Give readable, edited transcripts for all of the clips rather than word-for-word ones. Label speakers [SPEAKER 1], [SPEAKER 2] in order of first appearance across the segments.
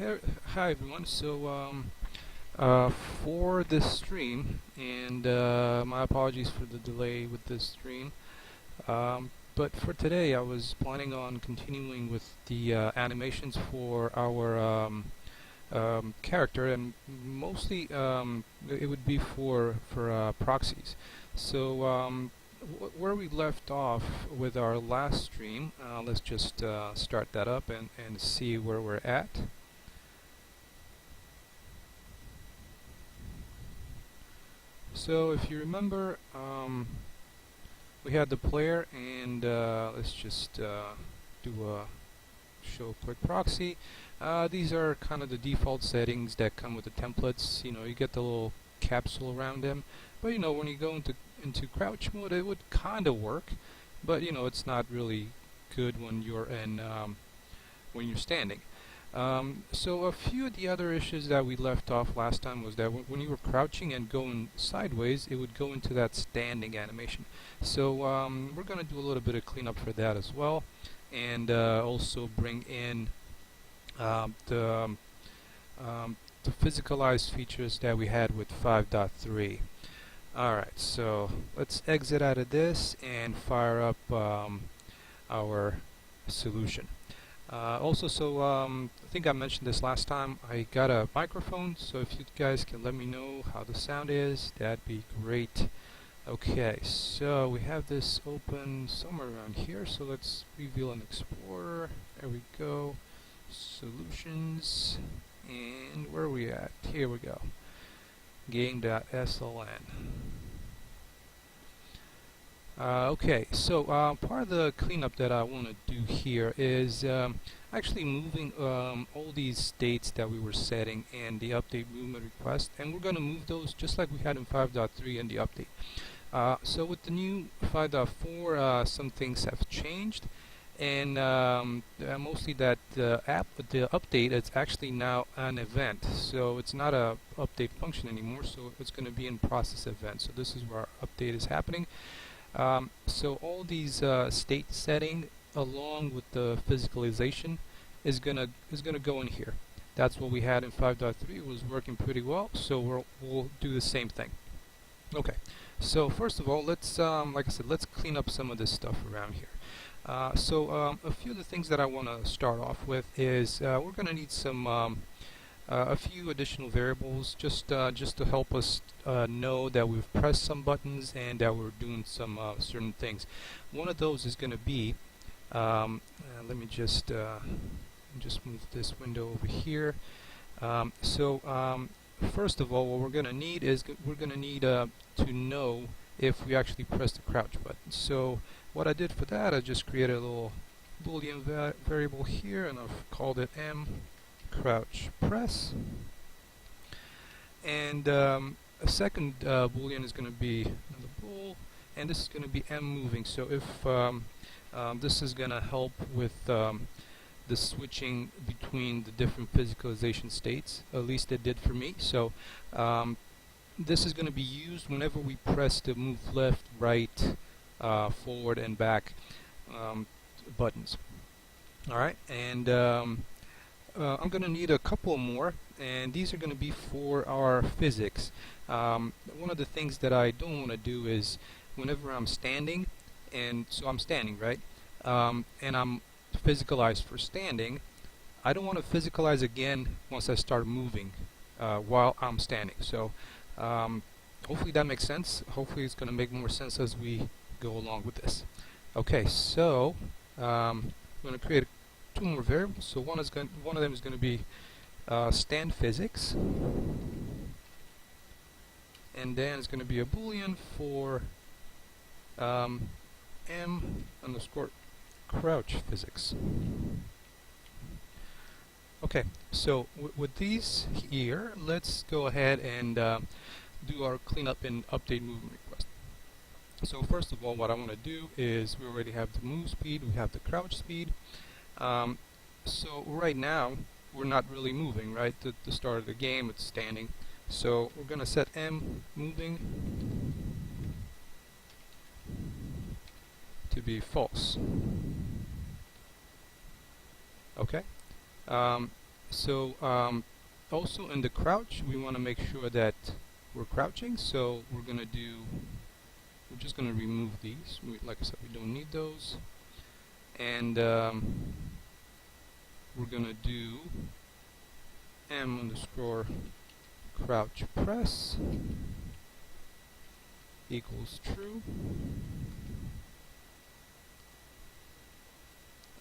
[SPEAKER 1] Alright, hi everyone. For this stream, and my apologies for the delay with this stream, but for today I was planning on continuing with the animations for our character, and mostly it would be for proxies. So where we left off with our last stream, let's just start that up and see where we're at. So if you remember, we had the player, and let's just do a show quick proxy. These are kind of the default settings that come with the templates. You know, you get the little capsule around them, but you know, when you go into crouch mode, it would kind of work, but you know, it's not really good when you're in when you're standing. So a few of the other issues that we left off last time was that when you were crouching and going sideways, it would go into that standing animation. So we're going to do a little bit of cleanup for that as well, and also bring in the physicalized features that we had with 5.3. Alright, so let's exit out of this and fire up our solution. I think I mentioned this last time, I got a microphone, so if you guys can let me know how the sound is, that'd be great. Okay, so we have this open somewhere around here, so let's reveal an explorer. There we go. Solutions, and where are we at? Here we go. Game.sln. Okay, so part of the cleanup that I want to do here is actually moving all these states that we were setting in the update movement request, and we're going to move those just like we had in 5.3 in the update. So with the new 5.4, some things have changed, and mostly that the update is actually now an event, so it's not a update function anymore, so it's going to be in process event. So this is where our update is happening. So all these state setting along with the physicalization is gonna go in here. That's what we had in 5.3. It was working pretty well, so we'll do the same thing. Okay, so first of all, let's like I said, let's clean up some of this stuff around here. A few of the things that I want to start off with is we're going to need some a few additional variables just to help us know that we've pressed some buttons and that we're doing some certain things. One of those is going to be let me just move this window over here. First of all, what we're going to need is to know if we actually press the crouch button. So what I did for that, I just created a little Boolean variable here, and I've called it m crouch press, and a second boolean is going to be another bool, and this is going to be m moving. So if this is going to help with the switching between the different physicalization states, at least it did for me. So this is going to be used whenever we press the move left, right, forward and back buttons. Alright, and I'm going to need a couple more, and these are going to be for our physics. One of the things that I don't want to do is whenever I'm standing, and so I'm standing, right? And I'm physicalized for standing, I don't want to physicalize again once I start moving while I'm standing. So hopefully that makes sense. Hopefully it's going to make more sense as we go along with this. Okay, so I'm going to create two more variables. So one of them is going to be stand physics, and then it's going to be a boolean for m underscore crouch physics. Okay, so with these here, let's go ahead and do our cleanup and update movement request. So first of all, what I want to do is we already have the move speed, we have the crouch speed. So right now we're not really moving, right? At the start of the game it's standing. So we're going to set m moving to be false. Okay. So also in the crouch, we want to make sure that we're crouching. So we're just gonna remove these. Like I said, we don't need those, and we're gonna do m underscore crouch press equals true,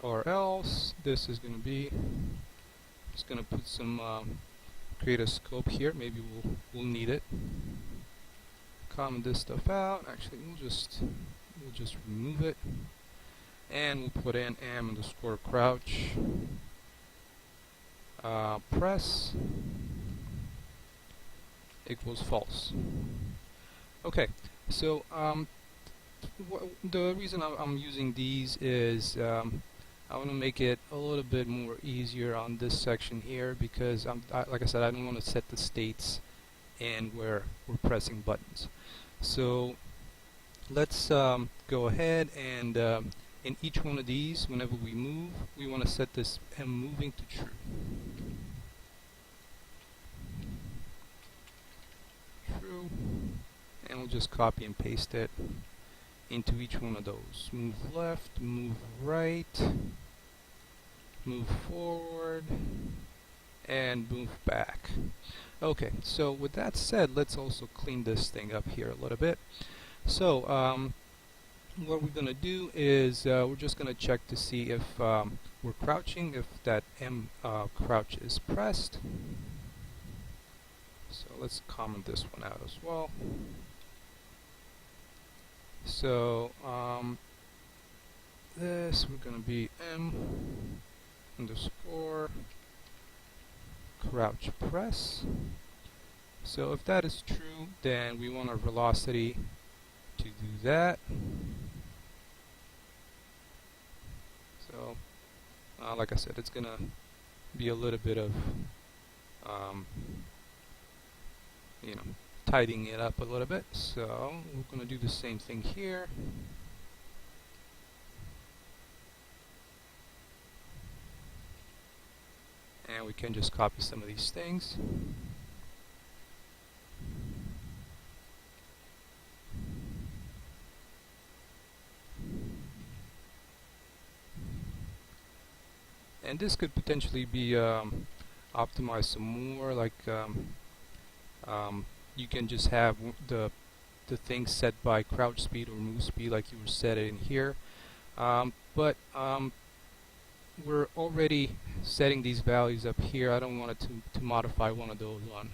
[SPEAKER 1] or else this is gonna be just gonna put some create a scope here. Maybe we'll need it. Comment this stuff out. Actually, we'll just remove it, and we'll put in m underscore crouch press equals false. Okay, so the reason I'm using these is I want to make it a little bit more easier on this section here, because like I said, I don't want to set the states and where we're pressing buttons. So let's go ahead and in each one of these, whenever we move, we want to set this m moving to true. True, and we'll just copy and paste it into each one of those. Move left, move right, move forward, and move back. Okay, so with that said, let's also clean this thing up here a little bit. So what we're going to do is we're just going to check to see if we're crouching, if that m crouch is pressed. So let's comment this one out as well. So this, we're going to be m underscore crouch press. So if that is true, then we want our velocity to do that. So like I said, it's going to be a little bit of you know, tidying it up a little bit. So we're going to do the same thing here. And we can just copy some of these things. And this could potentially be optimized some more, like you can just have the thing set by crouch speed or move speed like you were set it in here. But we're already setting these values up here. I don't want it to modify one of those on,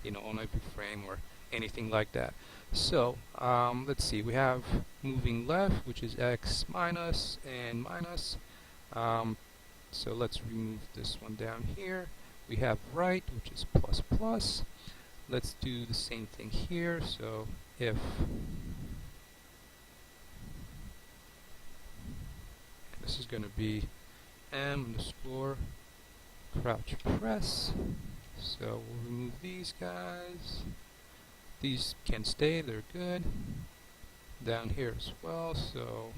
[SPEAKER 1] on every frame or anything like that. So let's see, we have moving left, which is x minus and minus. So let's remove this one down here. We have right, which is plus plus. Let's do the same thing here. So if this is going to be m underscore crouch press. So we'll remove these guys. These can stay, they're good. Down here as well, so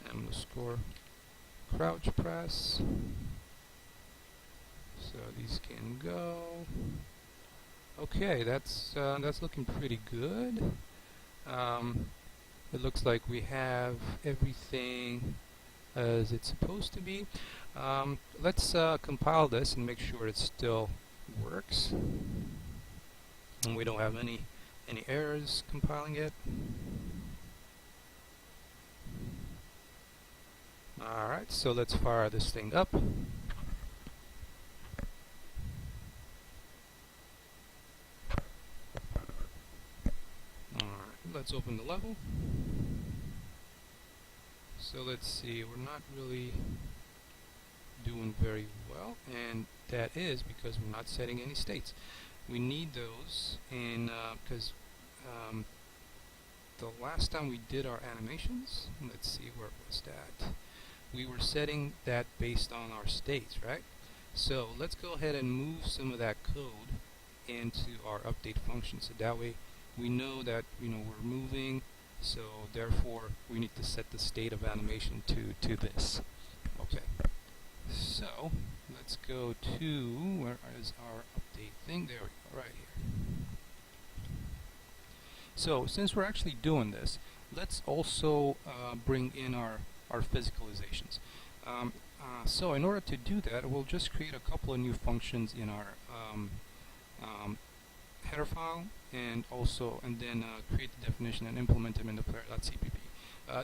[SPEAKER 1] m underscore crouch press. So these can go. Okay, that's looking pretty good. It looks like we have everything as it's supposed to be. Let's compile this and make sure it still works, and we don't have any errors compiling it. Alright, so let's fire this thing up. Alright, let's open the level. So let's see, we're not really doing very well, and that is because we're not setting any states. We need those, and because the last time we did our animations, let's see, where was that? We were setting that based on our states, right? So let's go ahead and move some of that code into our update function, so that way we know that we're moving. So therefore we need to set the state of animation to this. Okay, so let's go to, where is our update thing? There we go, right here. So since we're actually doing this, let's also bring in our physicalizations. So in order to do that, we'll just create a couple of new functions in our header file, and then create the definition and implement them in the player.cpp.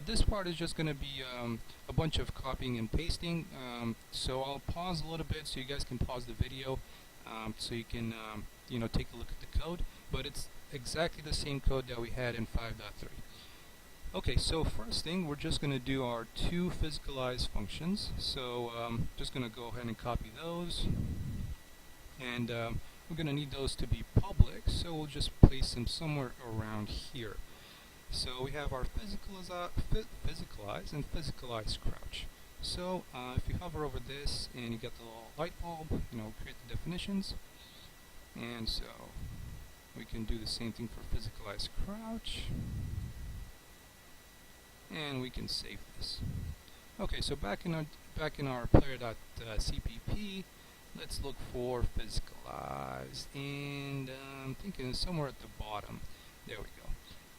[SPEAKER 1] This part is just going to be a bunch of copying and pasting, so I'll pause a little bit so you guys can pause the video, so you can take a look at the code, but it's exactly the same code that we had in 5.3. Okay, so first thing, we're just going to do our two physicalize functions. So just going to go ahead and copy those, and we're going to need those to be public, so we'll just place them somewhere around here. So we have our physicalize and physicalize crouch. So if you hover over this and you get the little light bulb, create the definitions, and so we can do the same thing for physicalize crouch, and we can save this. Okay, so back in our player.cpp, let's look for physicalize, and I'm thinking somewhere at the bottom. There we go.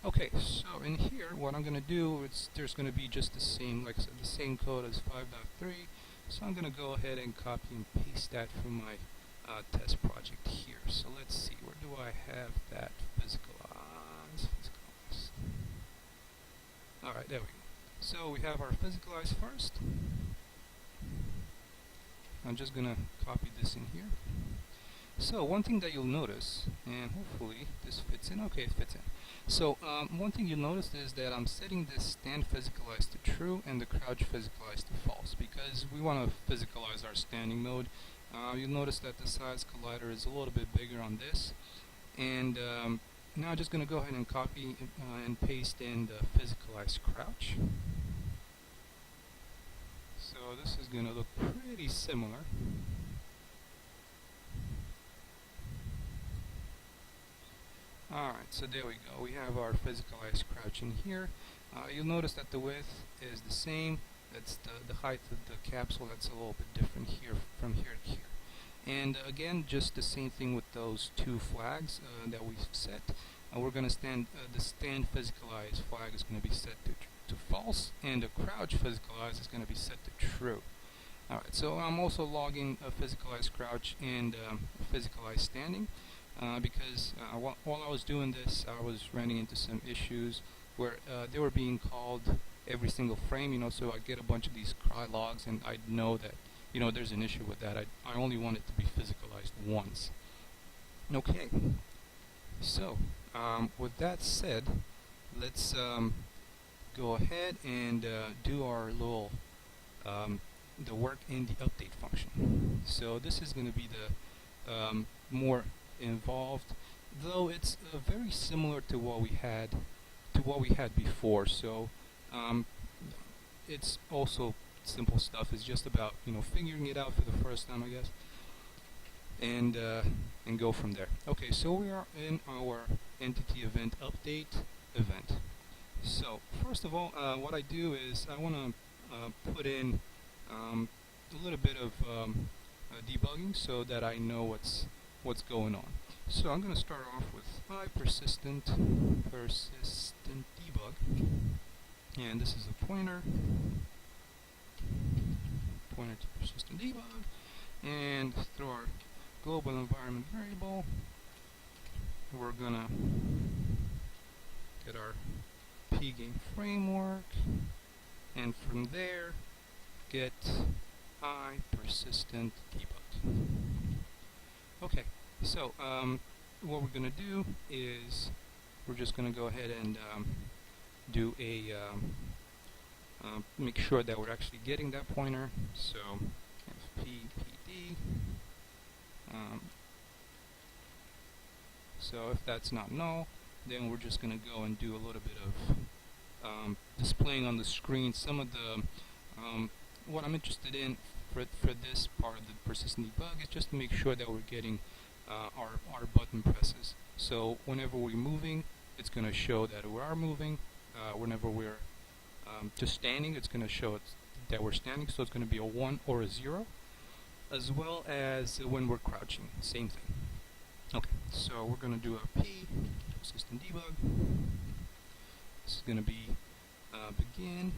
[SPEAKER 1] Okay, so in here, what I'm going to do is there's going to be just the same, like I said, the same code as 5.3. So I'm going to go ahead and copy and paste that from my test project here. So let's see, where do I have that physicalize? Alright, there we go. So we have our physicalize first. I'm just going to copy this in here. So one thing that you'll notice, and hopefully this fits in. Okay, it fits in. So one thing you'll notice is that I'm setting this stand physicalize to true and the crouch physicalize to false, because we want to physicalize our standing mode. You'll notice that the size collider is a little bit bigger on this, and now I'm just going to go ahead and copy and paste in the physicalize crouch. So this is going to look pretty similar. Alright, so there we go. We have our physicalize crouch in here. You'll notice that the width is the same. That's the height of the capsule. That's a little bit different here from here to here. And again, just the same thing with those two flags that we've set. We're going to the stand physicalize flag is going to be set to false, and the crouch physicalize is going to be set to true. Alright, so I'm also logging a physicalize crouch and physicalize standing, because while I was doing this, I was running into some issues where they were being called every single frame, so I get a bunch of these cry logs, and I know that there's an issue with that. I only want it to be physicalized once. Okay, so with that said, let's go ahead and do our little the work in the update function. So this is going to be the more involved, though it's very similar to what we had before. So it's also simple stuff. It's just about figuring it out for the first time, I guess, and go from there. Okay, so we are in our entity event update event. So first of all, what I do is I want to put in a little bit of debugging so that I know what's going on. So I'm going to start off with persistent debug, and this is a pointer to persistent debug, and through our global environment variable, we're gonna get our pgame framework, and from there get persistent debug. Okay, so what we're gonna do is we're just gonna go ahead and do a make sure that we're actually getting that pointer. So fppd. So if that's not null, then we're just going to go and do a little bit of displaying on the screen some of the what I'm interested in for this part of the persistent debug is just to make sure that we're getting our button presses. So whenever we're moving, it's going to show that we are moving. Whenever we're just standing, it's going to show that we're standing, so it's going to be a 1 or a 0. as well as when we're crouching, same thing. Okay, so we're going to do a P, system debug. This is going to be begin.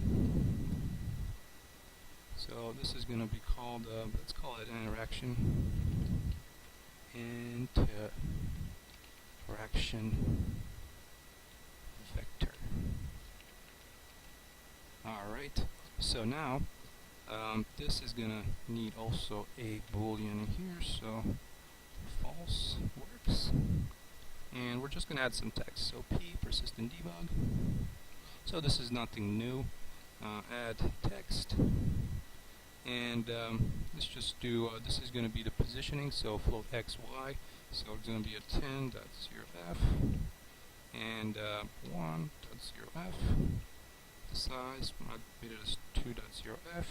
[SPEAKER 1] So this is going to be called, let's call it an interaction. Interaction vector. Alright, so now this is going to need also a boolean in here, so false works. And we're just going to add some text. So P persistent debug. So this is nothing new. Add text. And let's just do, this is going to be the positioning, so float x, y. So it's going to be a 10.0f and 1.0f. The size, I made it as 2.0f.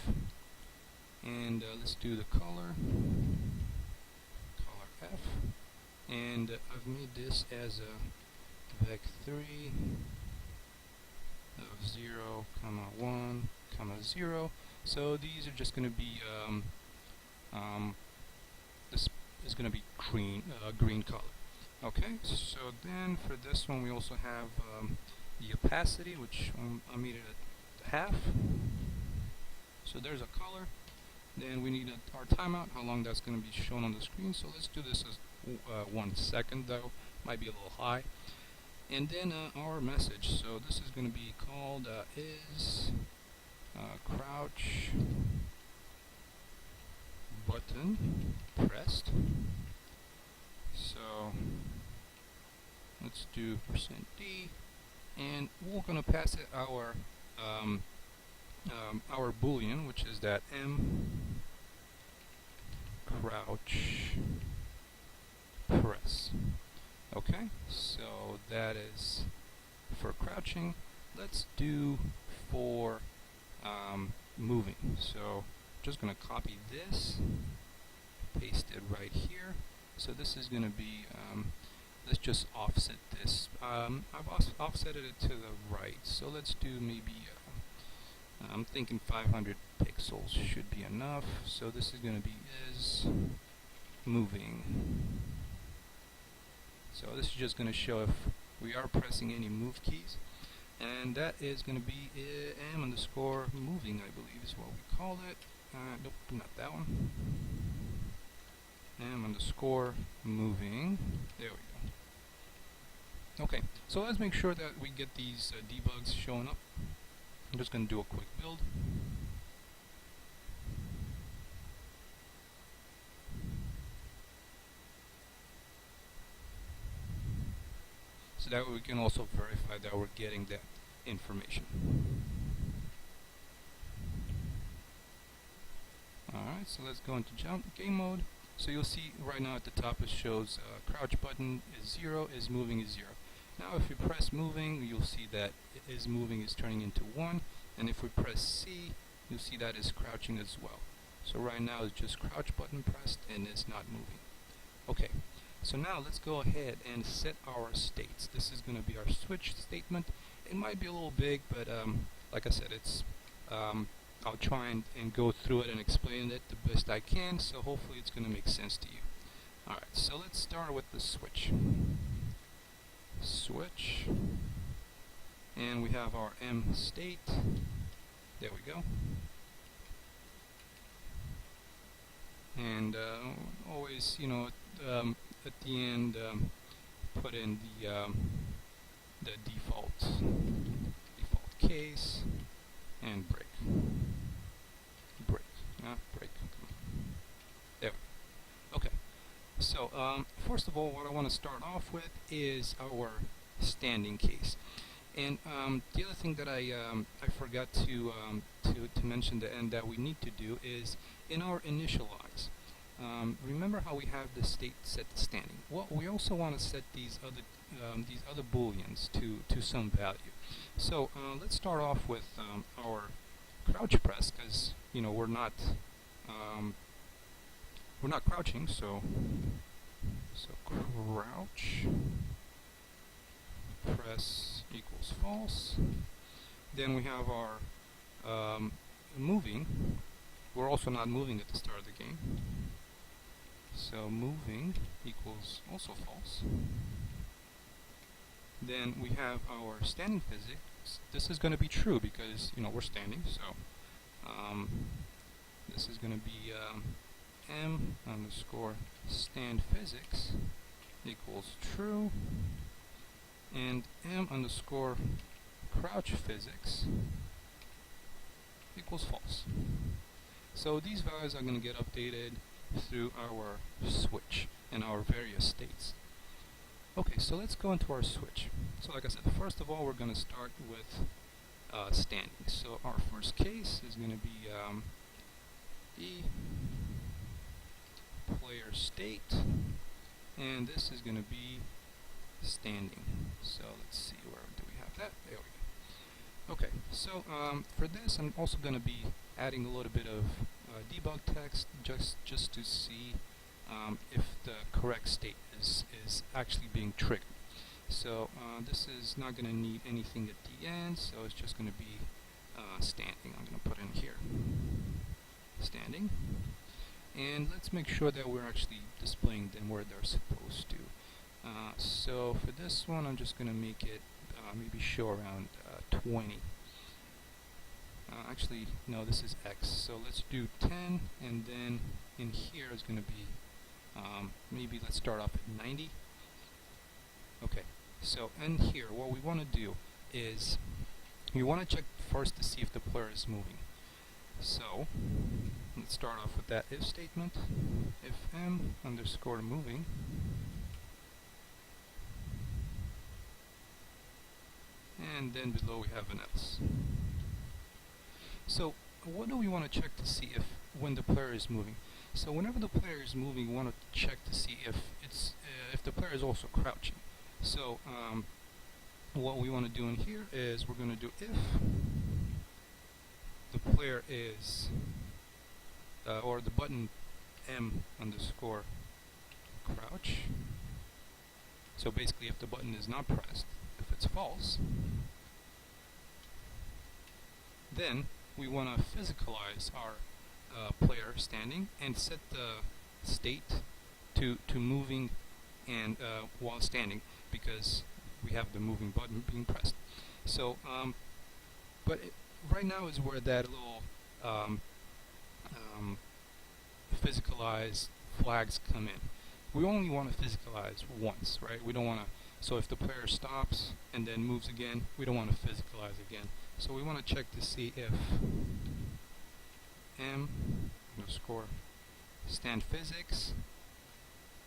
[SPEAKER 1] And let's do the color F. And I've made this as a vec3 of 0, 1, 0. So these are just going to be this is going to be green color. Okay, so then for this one we also have the opacity, which I made it at half. So there's a color. Then we need our timeout, how long that's going to be shown on the screen. So let's do this as 1 second, though might be a little high. And then our message. So this is going to be called is crouch button pressed. So let's do %d, and we're going to pass it our boolean, which is that m crouch press. Okay, so that is for crouching. Let's do for moving. So just going to copy this, paste it right here. So this is going to be, let's just offset this. I've offsetted it to the right, so let's do maybe, I'm thinking 500 pixels should be enough. So this is going to be is moving. So this is just going to show if we are pressing any move keys. And that is going to be m underscore moving, I believe is what we call it. Nope, not that one. M underscore moving. There we go. Okay, so let's make sure that we get these debugs showing up. I'm just going to do a quick build. So that way we can also verify that we're getting that information. Alright, so let's go into game mode. So you'll see right now at the top it shows crouch button is 0, is moving is 0. Now if we press moving, you'll see that is moving is turning into 1, and if we press C, you'll see that is crouching as well. So right now it's just crouch button pressed and it's not moving. Okay, so now let's go ahead and set our states. This is going to be our switch statement. It might be a little big, but like I said, it's I'll try and go through it and explain it the best I can, so hopefully it's going to make sense to you. Alright, so let's start with the switch. Switch. And we have our M state. There we go. And always, you know, at the end, put in the default case and break. Break. There we go. Okay. So first of all, what I want to start off with is our standing case. And the other thing that I forgot to mention at the end that we need to do is in our initialize. Remember how we have the state set to standing? Well, we also want to set these other booleans to some value. So let's start off with our crouch press, because you know we're not crouching. So crouch press equals false. Then we have our moving. We're also not moving at the start of the game. So moving equals also false. Then we have our standing physics. This is going to be true because we're standing. So this is going to be m underscore stand physics equals true, and m underscore crouch physics equals false. So these values are going to get updated through our switch and our various states. Okay, so let's go into our switch. So like I said, first of all, we're going to start with standing. So our first case is going to be E player state, and this is going to be standing. So let's see, where do we have that? There we go. Okay, so for this, I'm also going to be adding a little bit of debug text just to see if the correct state is actually being triggered. So this is not going to need anything at the end, so it's just going to be standing. I'm going to put in here standing, and let's make sure that we're actually displaying them where they're supposed to. So for this one, I'm just going to make it maybe show around 20. Actually, no, this is X, so let's do 10, and then in here is going to be maybe let's start off at 90. Okay, so in here what we want to do is we want to check first to see if the player is moving. So let's start off with that if statement. If m underscore moving, and then below we have an else. So what do we want to check to see if when the player is moving? So whenever the player is moving, we want to check to see if the player is also crouching. So what we want to do in here is we're going to do if the player is or the button m underscore crouch. So basically, if the button is not pressed, if it's false, then we want to physicalize our player standing and set the state to moving and while standing, because we have the moving button being pressed. So right now is where that little physicalize flags come in. We only want to physicalize once, right? We don't want to, so if the player stops and then moves again, we don't want to physicalize again. So we want to check to see if m underscore stand physics.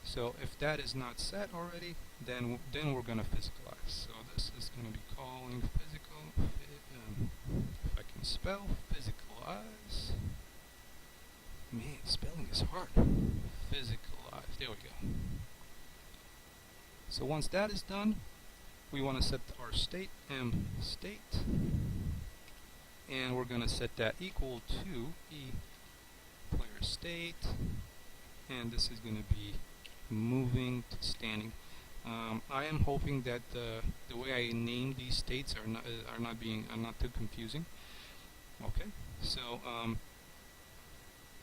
[SPEAKER 1] So if that is not set already, then we're going to physicalize. So this is going to be calling physical, if I can spell, physicalize. Man, spelling is hard. Physicalize, there we go. So once that is done, we want to set our state, m state, and we're going to set that equal to e player state, and this is going to be moving to standing. I am hoping that the way I name these states are not too confusing. Okay, so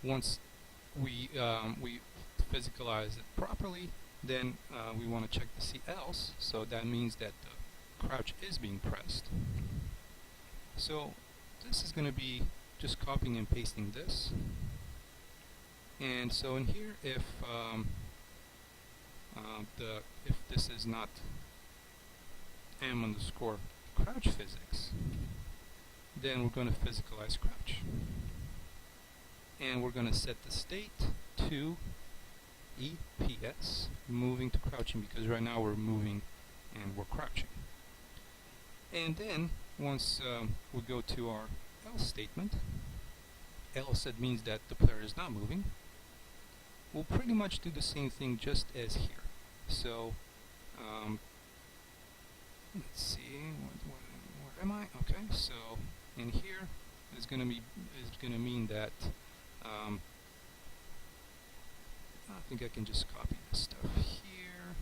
[SPEAKER 1] once we physicalize it properly, then we want to check to see else. So that means that the crouch is being pressed. So this is going to be just copying and pasting this. And so in here, if this is not m underscore crouch physics, then we're going to physicalize crouch, and we're going to set the state to EPS, moving to crouching, because right now we're moving and we're crouching. And then once we go to our else statement, else it means that the player is not moving. We'll pretty much do the same thing just as here. So let's see, where am I? Okay, so in here is going to mean that I think I can just copy this stuff here.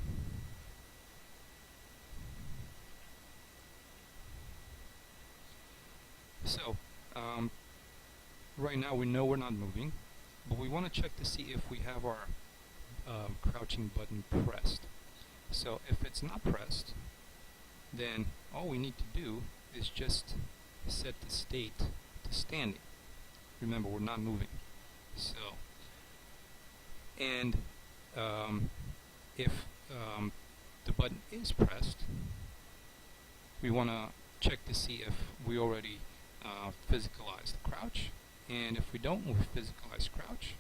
[SPEAKER 1] So right now we know we're not moving, but we want to check to see if we have our crouching button pressed. So if it's not pressed, then all we need to do is just set the state to standing. Remember, we're not moving. So, and if the button is pressed, we want to check to see if we already physicalized the crouch, and if we don't, we'll physicalize crouch,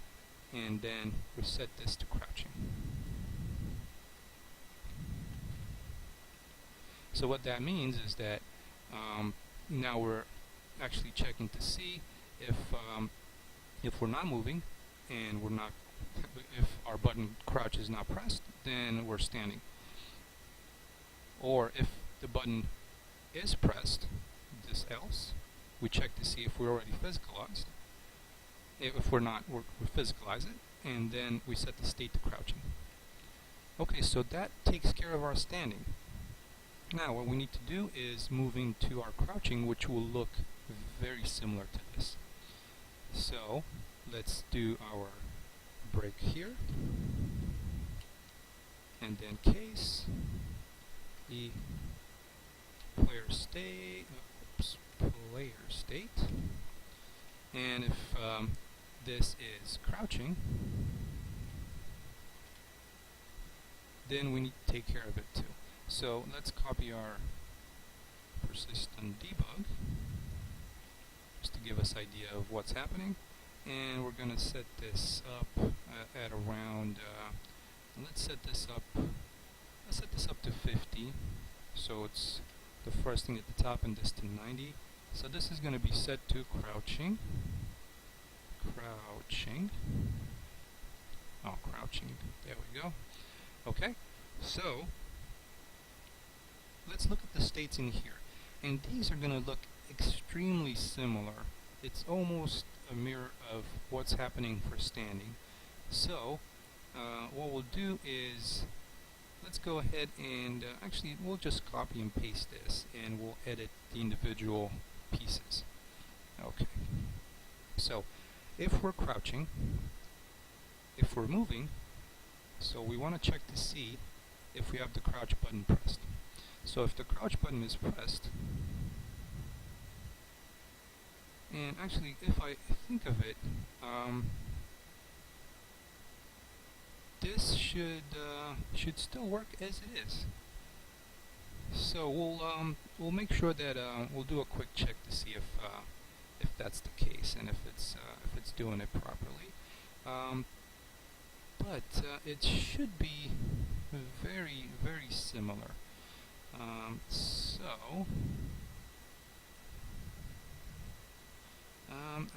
[SPEAKER 1] and then reset this to crouching. So what that means is that now we're actually checking to see if we're not moving and we're not, if our button crouch is not pressed, then we're standing. Or if the button is pressed, this else, we check to see if we're already physicalized. If we're not, we physicalize it, and then we set the state to crouching. Okay, so that takes care of our standing. Now what we need to do is moving to our crouching, which will look very similar to this. So let's do our break here, and then case e player state, and if this is crouching, then we need to take care of it too. So let's copy our persistent debug just to give us idea of what's happening, and we're going to set this up at around let's set this up to 50, so it's the first thing at the top, and this to 90. So this is going to be set to crouching, there we go. Okay, so let's look at the states in here, and these are going to look extremely similar. It's almost a mirror of what's happening for standing. So what we'll do is, let's go ahead and actually we'll just copy and paste this, and we'll edit the individual pieces. Okay, so if we're crouching, if we're moving, so we want to check to see if we have the crouch button pressed. So if the crouch button is pressed, and actually if I think of it, this should still work as it is. So we'll make sure that we'll do a quick check to see if that's the case, and if it's doing it properly. But it should be very, very similar. So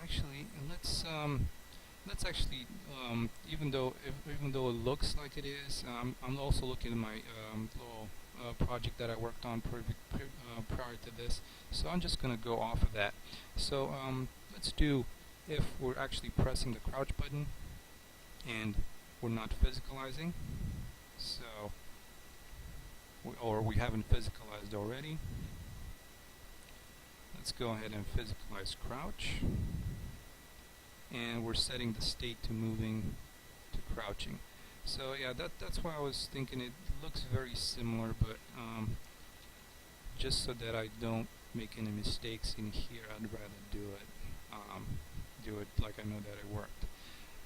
[SPEAKER 1] actually, let's actually, even though it looks like it is, I'm also looking at my little project that I worked on prior to this. So I'm just going to go off of that. So let's do if we're actually pressing the crouch button and we're not physicalizing. So or we haven't physicalized already. Let's go ahead and physicalize crouch, and we're setting the state to moving to crouching. So yeah, that's why I was thinking it looks very similar, but just so that I don't make any mistakes in here, I'd rather do it like I know that it worked.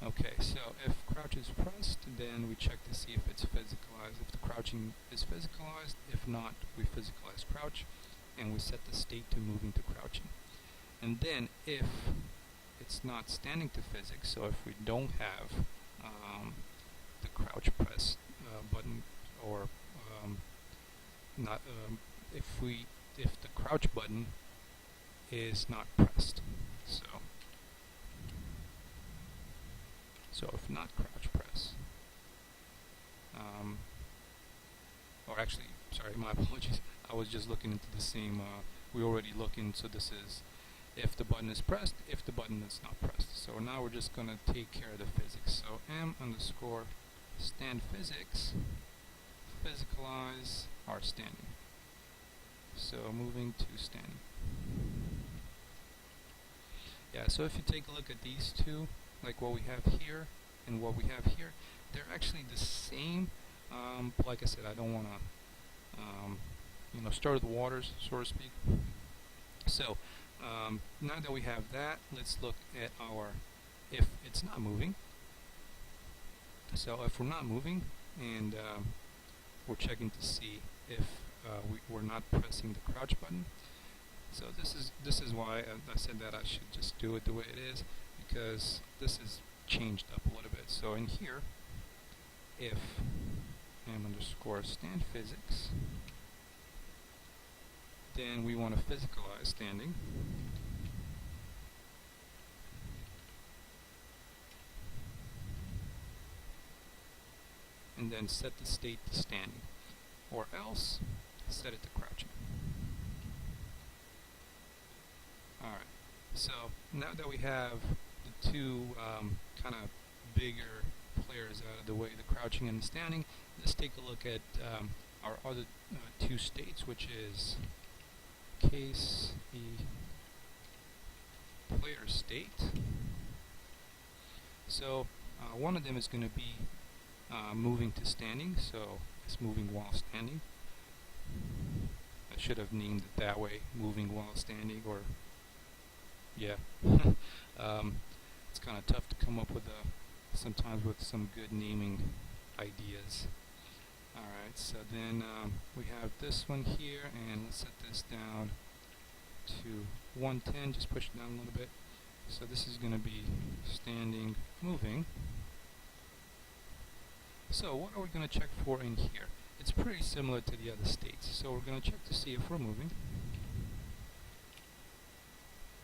[SPEAKER 1] Okay, so if crouch is pressed, then we check to see if it's physicalized, if the crouching is physicalized. If not, we physicalize crouch, and we set the state to moving to crouching. And then if it's not standing to physics, so if we don't have the crouch press button, or not, if the crouch button is not pressed, so if not crouch press, or actually, sorry, my apologies, I was just looking into the same, we already looking, so this is if the button is pressed, if the button is not pressed. So now we're just going to take care of the physics. So m_stand physics, physicalize our standing. So moving to standing. Yeah, so if you take a look at these two, like what we have here and what we have here, they're actually the same. But like I said, I don't want to stir the waters, so to speak. So now that we have that, let's look at our if it's not moving. So if we're not moving and we're checking to see if we're not pressing the crouch button. So this is why I said that I should just do it the way it is, because this is changed up a little bit. So in here, if m_stand physics, then we want to physicalize standing. And then set the state to standing, or else set it to crouching. Alright, so now that we have the two kind of bigger players out of the way, the crouching and the standing, let's take a look at our other two states, which is case player state. So one of them is going to be moving to standing, so it's moving while standing. I should have named it that way, moving while standing, or yeah. It's kind of tough to come up with sometimes with some good naming ideas. Alright, so then we have this one here, and let's set this down to 110, just push it down a little bit. So this is going to be standing, moving. So what are we going to check for in here? It's pretty similar to the other states. So we're going to check to see if we're moving.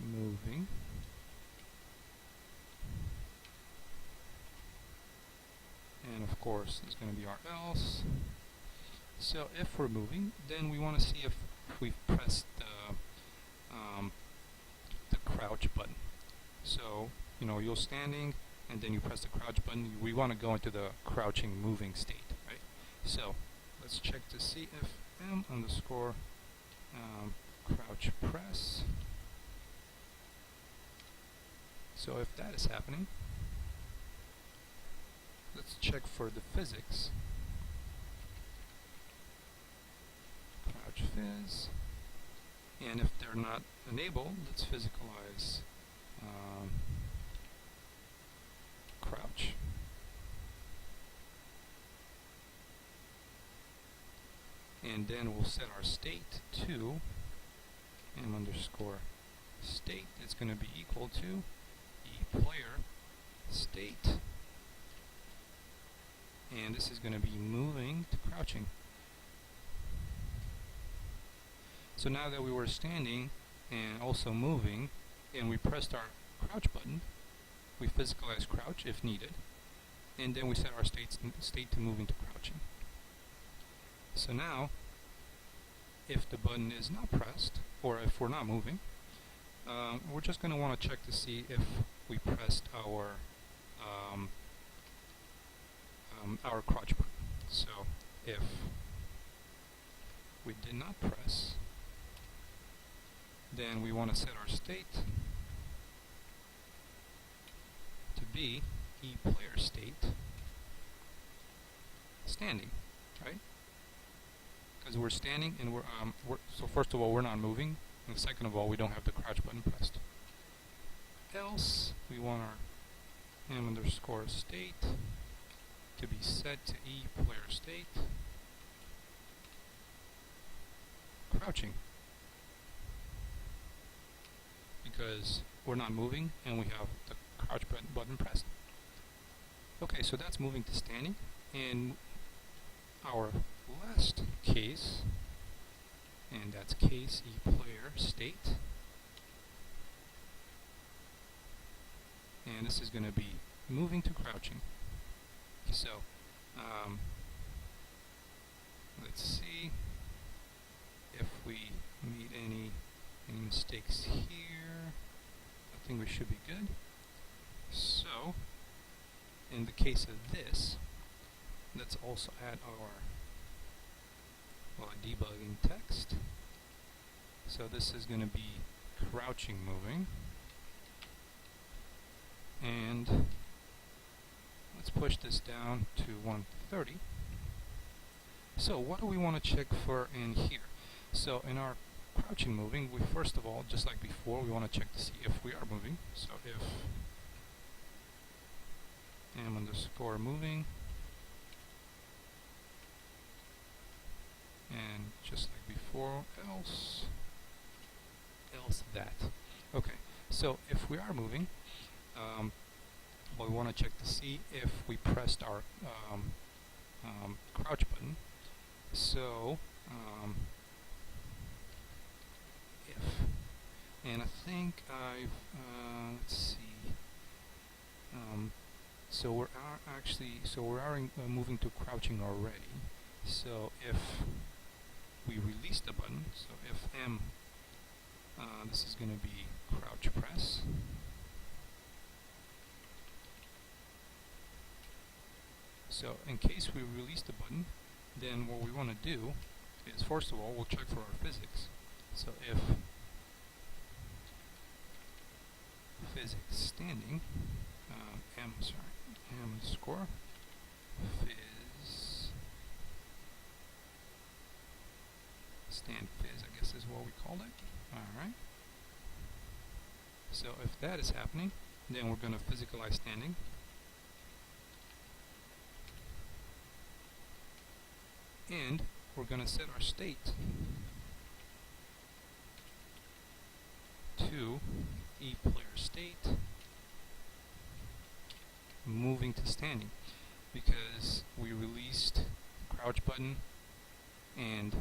[SPEAKER 1] Moving. And of course, there's going to be our else. So if we're moving, then we want to see if we've pressed the crouch button. So, you're standing, and then you press the crouch button. We want to go into the crouching moving state, right? So let's check to see if m_crouch press. So if that is happening, let's check for the physics. Crouch phys. And if they're not enabled, let's physicalize crouch. And then we'll set our state to m_state. It's going to be equal to player state. And this is going to be moving to crouching. So now that we were standing and also moving, and we pressed our crouch button, we physicalize crouch if needed, and then we set our state to moving to crouching. So now, if the button is not pressed, or if we're not moving, we're just going to want to check to see if we pressed our crouch button. So if we did not press, then we want to set our state to be player state standing, right? Because we're standing, and so first of all, we're not moving, and second of all, we don't have the crouch button pressed. Else, we want our m_state to be set to player state crouching, because we're not moving and we have the crouch button pressed. Okay, so that's moving to standing. And our last case, and that's case player state, and this is going to be moving to crouching. So let's see if we made any mistakes here. I think we should be good. So in the case of this, let's also add our debugging text. So this is going to be crouching moving, and let's push this down to 130. So what do we want to check for in here? So in our crouching moving, we first of all, just like before, we want to check to see if we are moving. So if m underscore moving, and just like before, else that. Okay, so if we are moving, well, we want to check to see if we pressed our crouch button. So if, and I think I've let's see. So we are moving to crouching already. So if we release the button, so if M, this is going to be crouch press. So in case we release the button, then what we want to do is, first of all, we'll check for our physics. So if physics standing, m underscore phys stand phys, I guess is what we called it. Alright. So if that is happening, then we're going to physicalize standing. And we're going to set our state to ePlayer state moving to standing, because we released crouch button, and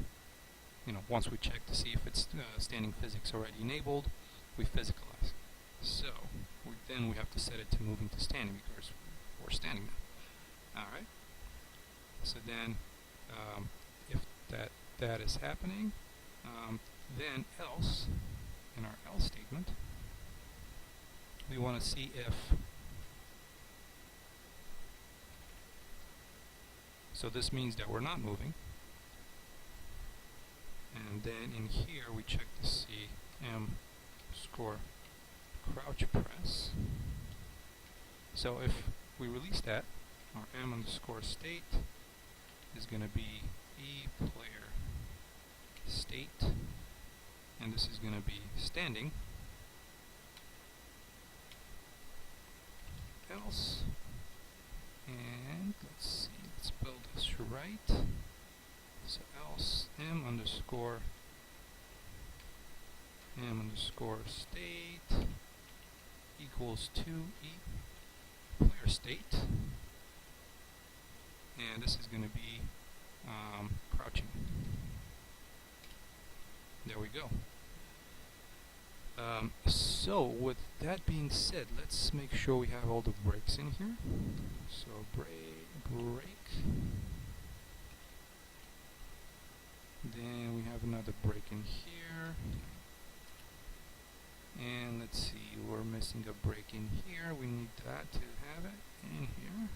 [SPEAKER 1] once we check to see if it's standing physics already enabled, we physicalize. So then we have to set it to moving to standing because we're standing now. Alright, so then if that is happening, then else, in our else statement, we want to see if, so this means that we're not moving, and then in here we check to see m underscore crouch press. So if we release that, our m underscore state is going to be ePlayer state, and this is going to be standing, else, and let's see, let's spell this right. So else m underscore state equals to ePlayer state, and this is going to be crouching. There we go. So with that being said, let's make sure we have all the breaks in here. So break. Then we have another break in here. And let's see, we're missing a break in here. We need that to have it in here.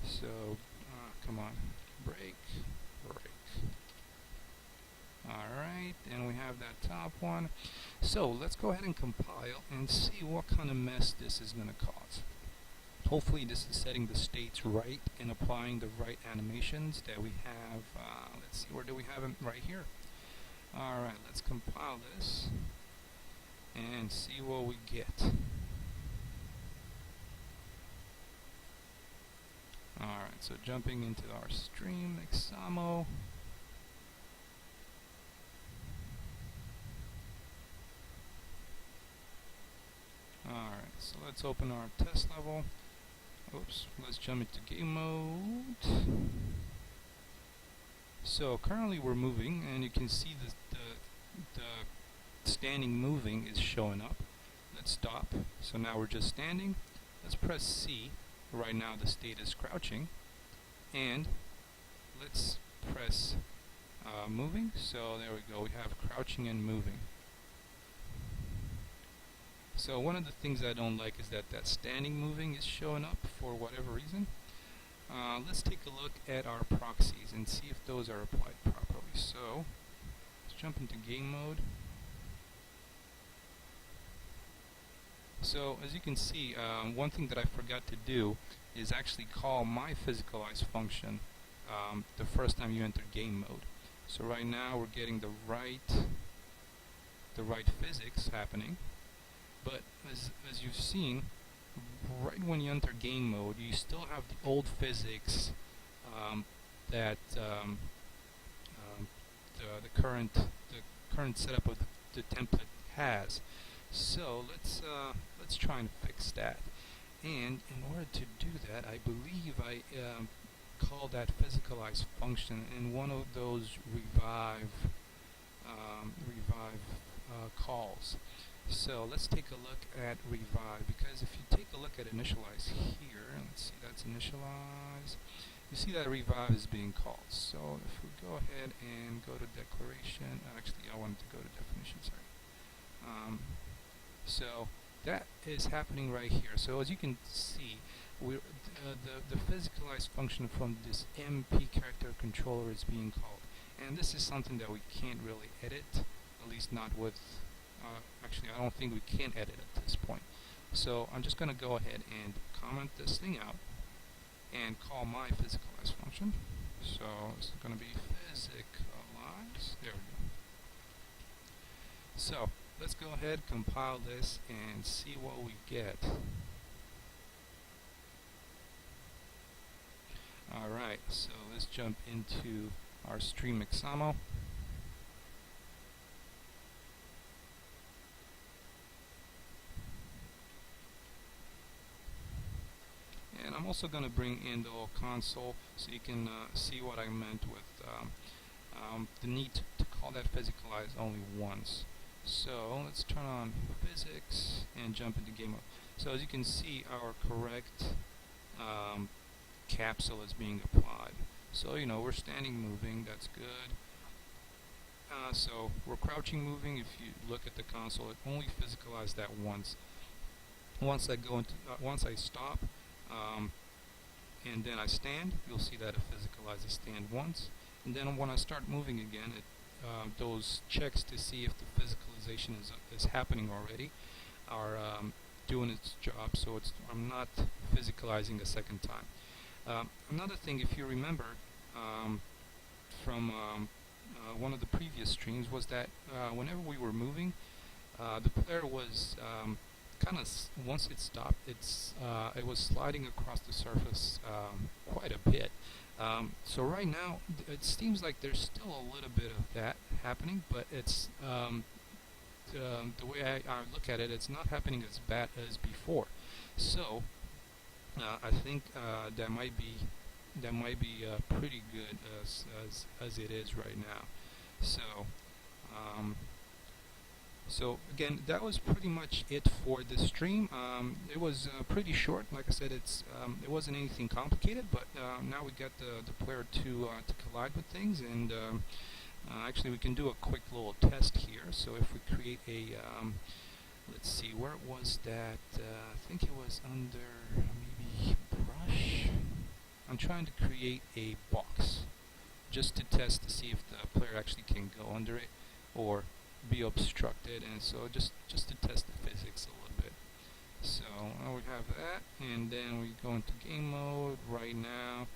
[SPEAKER 1] So, come on, break. Alright, and we have that top one. So let's go ahead and compile and see what kind of mess this is going to cause. Hopefully this is setting the states right and applying the right animations that we have. Let's see, where do we have them? Right here. Alright, let's compile this and see what we get. Alright, so jumping into our stream, Examo. Alright, so let's open our test level. Oops, let's jump into game mode. So currently we're moving, and you can see the standing moving is showing up. Let's stop. So now we're just standing. Let's press C. Right now the state is crouching, and let's press moving. So there we go, we have crouching and moving. So one of the things I don't like is that standing moving is showing up for whatever reason. Let's take a look at our proxies and see if those are applied properly. So let's jump into game mode. So as you can see, one thing that I forgot to do is actually call my Physicalize function the first time you enter game mode. So right now we're getting the right physics happening, but as you've seen, right when you enter game mode, you still have the old physics that the current setup of the template has. So let's try and fix that. And in order to do that, I believe I call that Physicalize function in one of those revive calls. So let's take a look at revive, because if you take a look at initialize here, let's see, that's initialize. You see that revive is being called. So if we go ahead and go to declaration, actually I wanted to go to definition, sorry. So that is happening right here. So as you can see, we're, the Physicalize function from this MP character controller is being called. And this is something that we can't really edit, at least not with, actually I don't think we can edit at this point. So I'm just going to go ahead and comment this thing out and call my Physicalize function. So it's going to be Physicalize, there we go. So let's go ahead, compile this, and see what we get. Alright, so let's jump into our stream examo. And I'm also going to bring in the whole console so you can see what I meant with the need to call that Physicalize only once. So let's turn on physics and jump into game mode. So as you can see, our correct capsule is being applied. So you know, we're standing moving, that's good. So we're crouching moving. If you look at the console, it only physicalized that once. Once I go into once I stop and then I stand, you'll see that it physicalizes stand once. And then when I start moving again, it those checks to see if the physicalization is happening already are doing its job, so I'm not physicalizing a second time. Another thing, if you remember from one of the previous streams, was that whenever we were moving, the player was kind of, once it stopped, it was sliding across the surface quite a bit. So right now, it seems like there's still a little bit of that happening, but it's the way I look at it, it's not happening as bad as before. So I think that might be pretty good as it is right now. So so again, that was pretty much it for this stream. It was pretty short. Like I said, it wasn't anything complicated, but now we got the player to collide with things, and actually we can do a quick little test here. So if we create a, let's see, where was that? I think it was under maybe brush. I'm trying to create a box just to test to see if the player actually can go under it or be obstructed, and so just to test the physics a little bit. So we have that, and then we go into game mode right now.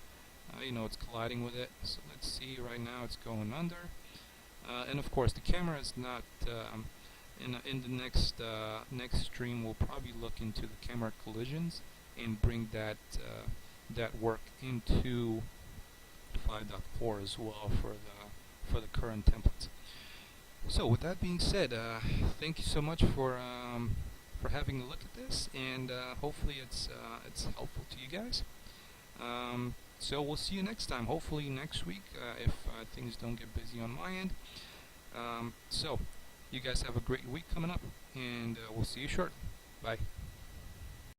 [SPEAKER 1] You know, it's colliding with it, so let's see. Right now it's going under, and of course the camera is not in the next stream. We'll probably look into the camera collisions and bring that work into 5.4 as well for the current templates. So with that being said, thank you so much for having a look at this, and hopefully it's helpful to you guys. So we'll see you next time, hopefully next week, if things don't get busy on my end. So you guys have a great week coming up, and we'll see you shortly. Bye.